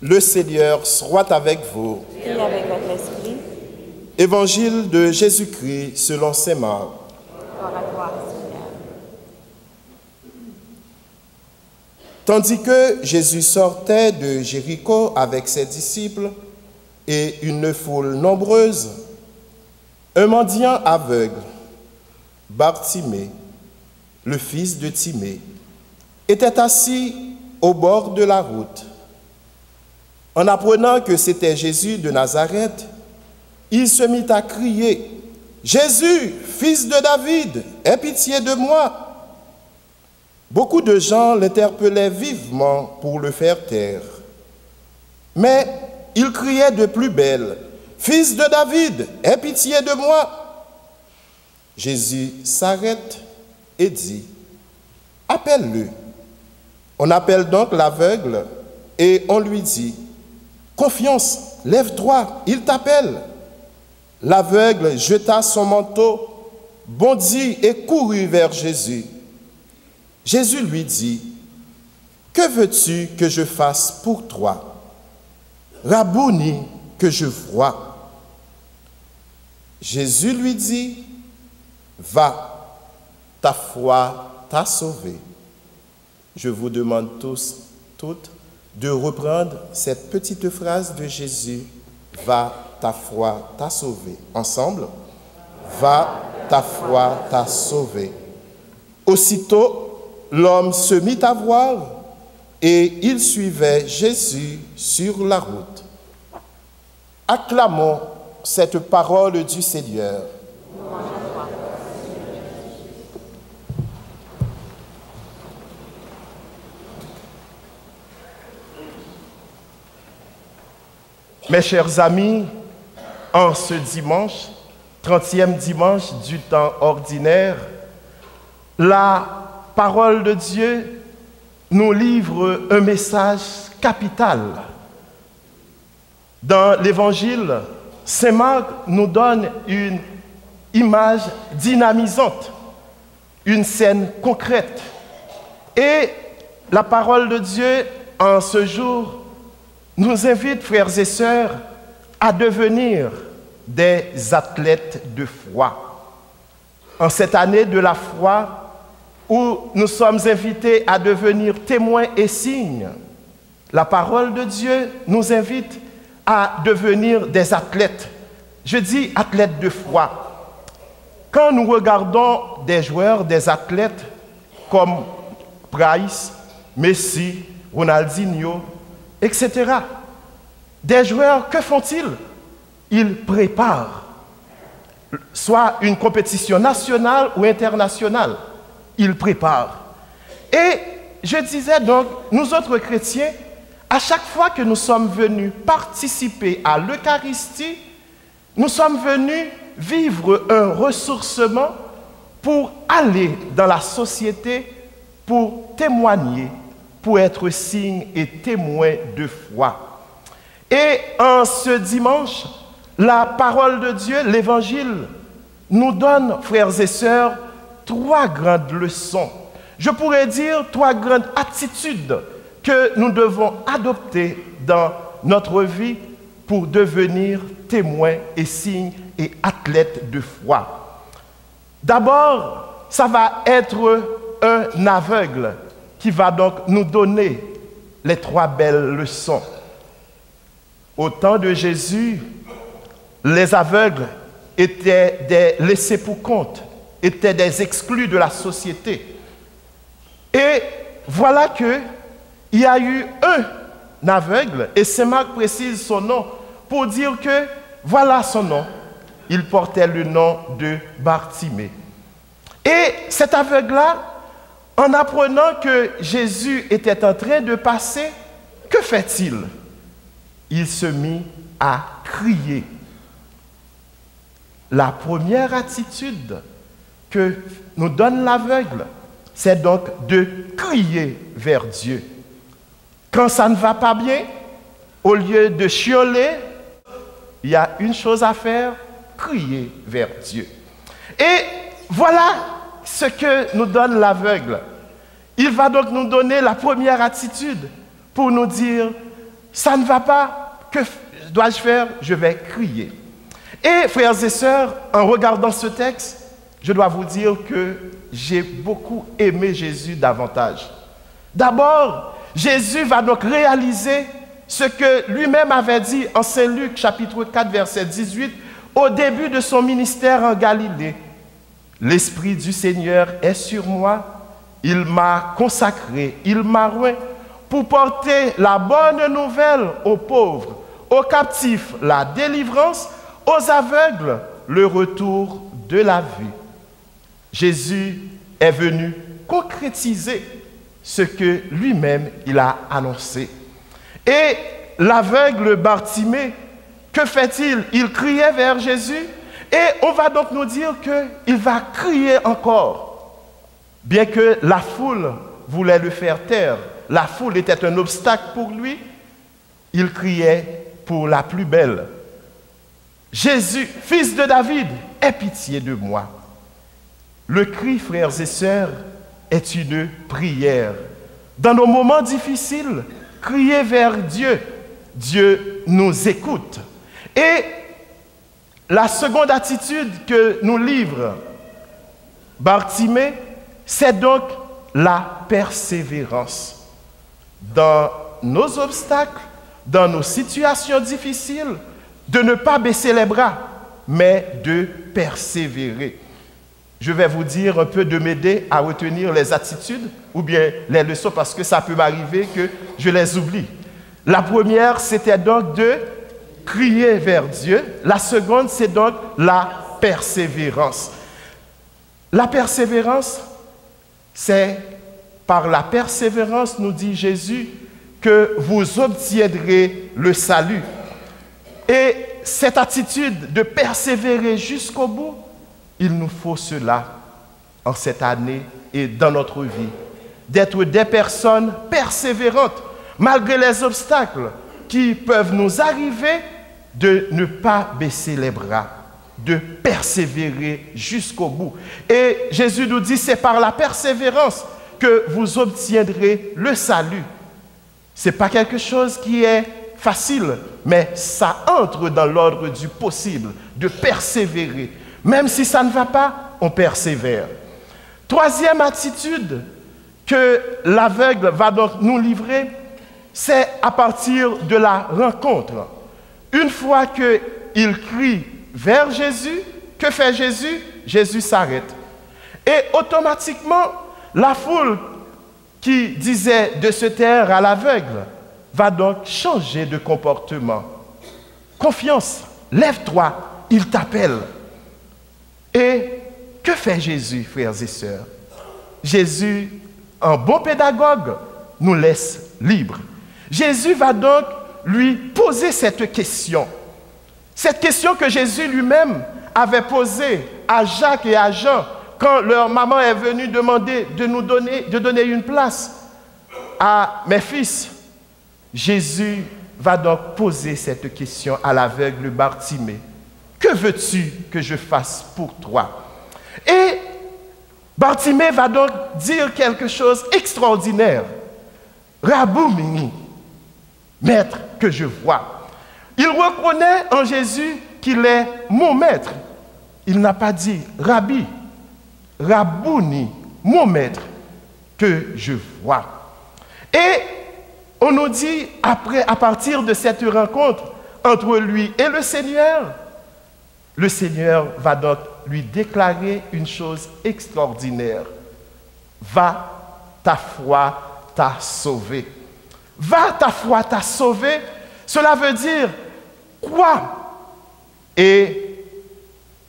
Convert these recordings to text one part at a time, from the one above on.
Le Seigneur soit avec vous. Et avec votre esprit. Évangile de Jésus-Christ selon saint Marc. Gloire à toi, Seigneur. Tandis que Jésus sortait de Jéricho avec ses disciples et une foule nombreuse, un mendiant aveugle, Bartimée, le fils de Timée, était assis au bord de la route. En apprenant que c'était Jésus de Nazareth, il se mit à crier, « Jésus, fils de David, aie pitié de moi !» Beaucoup de gens l'interpellaient vivement pour le faire taire. Mais il criait de plus belle, « Fils de David, aie pitié de moi !» Jésus s'arrête et dit, « Appelle-le. » On appelle donc l'aveugle et on lui dit, « Confiance, lève-toi, il t'appelle. » L'aveugle jeta son manteau, bondit et courut vers Jésus. Jésus lui dit, « Que veux-tu que je fasse pour toi? Rabouni, que je vois. » Jésus lui dit, « Va, ta foi t'a sauvé. » Je vous demande tous, toutes, de reprendre cette petite phrase de Jésus, « Va, ta foi t'a sauvé. » Ensemble, « Va, ta foi t'a sauvé. » Aussitôt, l'homme se mit à voir et il suivait Jésus sur la route. Acclamons cette parole du Seigneur. Mes chers amis, en ce dimanche, 30e dimanche du temps ordinaire, la parole de Dieu nous livre un message capital. Dans l'Évangile, saint Marc nous donne une image dynamisante, une scène concrète. Et la parole de Dieu, en ce jour, nous invite, frères et sœurs, à devenir des athlètes de foi. En cette année de la foi, où nous sommes invités à devenir témoins et signes, la parole de Dieu nous invite à devenir des athlètes. Je dis athlètes de foi. Quand nous regardons des joueurs, des athlètes comme Price, Messi, Ronaldinho, etc. Des joueurs, que font-ils? Ils préparent soit une compétition nationale ou internationale. Ils préparent. Et je disais donc, nous autres chrétiens, à chaque fois que nous sommes venus participer à l'Eucharistie, nous sommes venus vivre un ressourcement pour aller dans la société, pour témoigner, pour être signe et témoin de foi. Et en ce dimanche, la parole de Dieu, l'Évangile, nous donne, frères et sœurs, 3 grandes leçons. Je pourrais dire 3 grandes attitudes que nous devons adopter dans notre vie pour devenir témoins et signes et athlètes de foi. D'abord, ça va être un aveugle qui va donc nous donner les 3 belles leçons. Au temps de Jésus, les aveugles étaient des laissés pour compte, étaient des exclus de la société. Et voilà qu'il y a eu un aveugle, et saint Marc précise son nom pour dire que voilà son nom. Il portait le nom de Bartimée. Et cet aveugle-là, en apprenant que Jésus était en train de passer, que fait-il? Il se mit à crier. La première attitude que nous donne l'aveugle, c'est donc de crier vers Dieu. Quand ça ne va pas bien, au lieu de chioler, il y a une chose à faire, crier vers Dieu. Et voilà ce que nous donne l'aveugle. Il va donc nous donner la première attitude pour nous dire, ça ne va pas, que dois-je faire? Je vais crier. Et frères et sœurs, en regardant ce texte, je dois vous dire que j'ai beaucoup aimé Jésus davantage. D'abord, Jésus va donc réaliser ce que lui-même avait dit en Saint Luc, chapitre 4, verset 18, au début de son ministère en Galilée. « L'Esprit du Seigneur est sur moi, il m'a consacré, il m'a oint pour porter la bonne nouvelle aux pauvres, aux captifs la délivrance, aux aveugles le retour de la vue. » Jésus est venu concrétiser ce que lui-même il a annoncé. Et l'aveugle Bartimée, que fait-il? Il criait vers Jésus et on va donc nous dire qu'il va crier encore. Bien que la foule voulait le faire taire, la foule était un obstacle pour lui, il criait pour la plus belle. Jésus, fils de David, aie pitié de moi. Le cri, frères et sœurs, est une prière. Dans nos moments difficiles, crier vers Dieu. Dieu nous écoute. Et la seconde attitude que nous livre Bartimée, c'est donc la persévérance. Dans nos obstacles, dans nos situations difficiles, de ne pas baisser les bras, mais de persévérer. Je vais vous dire un peu de m'aider à retenir les attitudes ou bien les leçons parce que ça peut m'arriver que je les oublie. La première, c'était donc de crier vers Dieu. La seconde, c'est donc la persévérance. La persévérance, c'est par la persévérance, nous dit Jésus, que vous obtiendrez le salut. Et cette attitude de persévérer jusqu'au bout, il nous faut cela en cette année et dans notre vie, d'être des personnes persévérantes, malgré les obstacles qui peuvent nous arriver, de ne pas baisser les bras, de persévérer jusqu'au bout. Et Jésus nous dit, c'est par la persévérance que vous obtiendrez le salut. Ce n'est pas quelque chose qui est facile, mais ça entre dans l'ordre du possible, de persévérer. Même si ça ne va pas, on persévère. Troisième attitude que l'aveugle va donc nous livrer, c'est à partir de la rencontre. Une fois qu'il crie vers Jésus, que fait Jésus? Jésus s'arrête. Et automatiquement, la foule qui disait de se taire à l'aveugle va donc changer de comportement. Confiance, lève-toi, il t'appelle. Et que fait Jésus, frères et sœurs? Jésus, en bon pédagogue, nous laisse libres. Jésus va donc lui poser cette question. Cette question que Jésus lui-même avait posée à Jacques et à Jean quand leur maman est venue demander de donner une place à mes fils. Jésus va donc poser cette question à l'aveugle Bartimée. Que veux-tu que je fasse pour toi? Et Bartimée va donc dire quelque chose d'extraordinaire. Rabouni, maître que je vois. Il reconnaît en Jésus qu'il est mon maître. Il n'a pas dit Rabbi, Rabouni, mon maître que je vois. Et on nous dit, après, à partir de cette rencontre entre lui et le Seigneur va donc lui déclarer une chose extraordinaire. Va, ta foi t'a sauvé. Va, ta foi t'a sauvé. Cela veut dire, crois et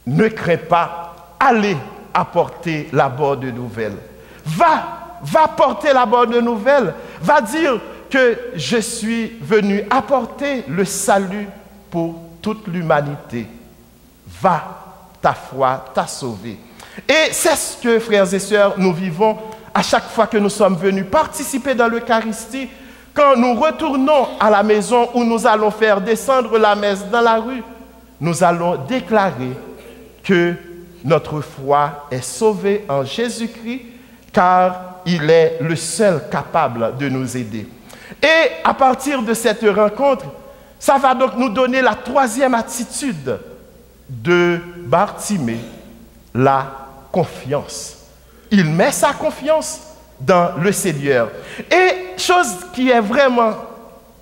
ne crains pas, allez apporter la bonne nouvelle. Va porter la bonne nouvelle. Va dire que je suis venu apporter le salut pour toute l'humanité. Va, ta foi t'a sauvé. Et c'est ce que, frères et sœurs, nous vivons à chaque fois que nous sommes venus participer dans l'Eucharistie. Quand nous retournons à la maison où nous allons faire descendre la messe dans la rue, nous allons déclarer que notre foi est sauvée en Jésus-Christ, car il est le seul capable de nous aider. Et à partir de cette rencontre, ça va donc nous donner la troisième attitude de Bartimée, la confiance. Il met sa confiance dans le Seigneur. Et chose qui est vraiment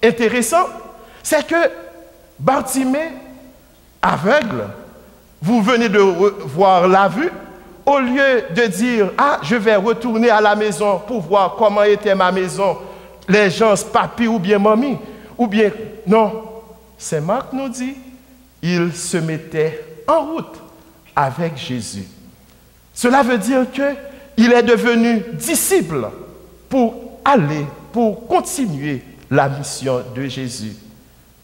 intéressante, c'est que Bartimée, aveugle, vous venez de voir la vue, au lieu de dire « Ah, je vais retourner à la maison pour voir comment était ma maison, les gens, papi ou bien mamie, ou bien... » Non, Saint Marc nous dit, il se mettait en route avec Jésus. Cela veut dire qu'il est devenu disciple pour aller, pour continuer la mission de Jésus.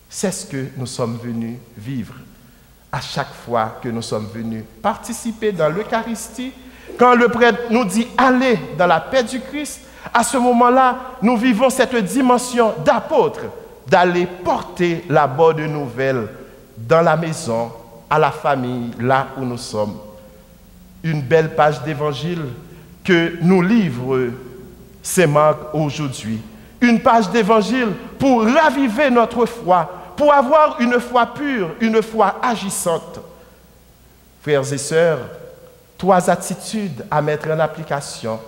C'est ce que nous sommes venus vivre à chaque fois que nous sommes venus participer dans l'Eucharistie. Quand le prêtre nous dit « Allez dans la paix du Christ », à ce moment-là, nous vivons cette dimension d'apôtre, d'aller porter la bonne nouvelle dans la maison, à la famille, là où nous sommes. Une belle page d'évangile que nous livre Saint Marc aujourd'hui. Une page d'évangile pour raviver notre foi, pour avoir une foi pure, une foi agissante. Frères et sœurs, 3 attitudes à mettre en application: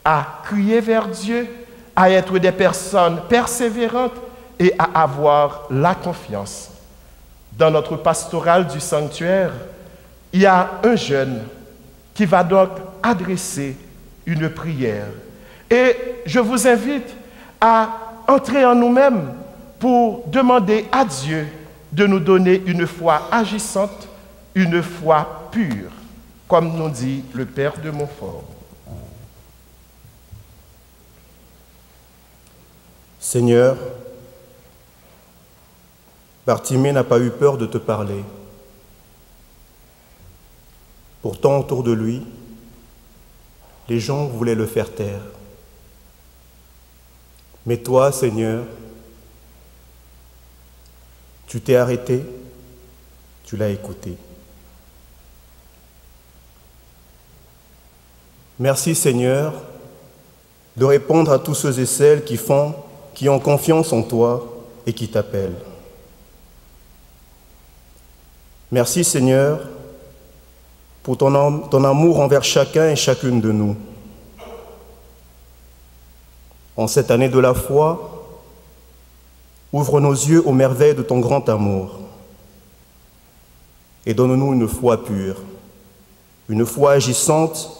à crier vers Dieu, à être des personnes persévérantes et à avoir la confiance. Dans notre pastoral du sanctuaire, il y a un jeune qui va donc adresser une prière. Et je vous invite à entrer en nous-mêmes pour demander à Dieu de nous donner une foi agissante, une foi pure, comme nous dit le Père de Montfort. Seigneur, Bartimée n'a pas eu peur de te parler. Pourtant, autour de lui, les gens voulaient le faire taire. Mais toi, Seigneur, tu t'es arrêté, tu l'as écouté. Merci, Seigneur, de répondre à tous ceux et celles qui ont confiance en toi et qui t'appellent. Merci, Seigneur, pour ton amour envers chacun et chacune de nous. En cette année de la foi, ouvre nos yeux aux merveilles de ton grand amour et donne-nous une foi pure, une foi agissante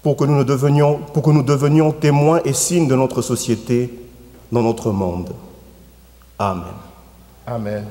pour que nous devenions témoins et signes de notre société dans notre monde. Amen. Amen.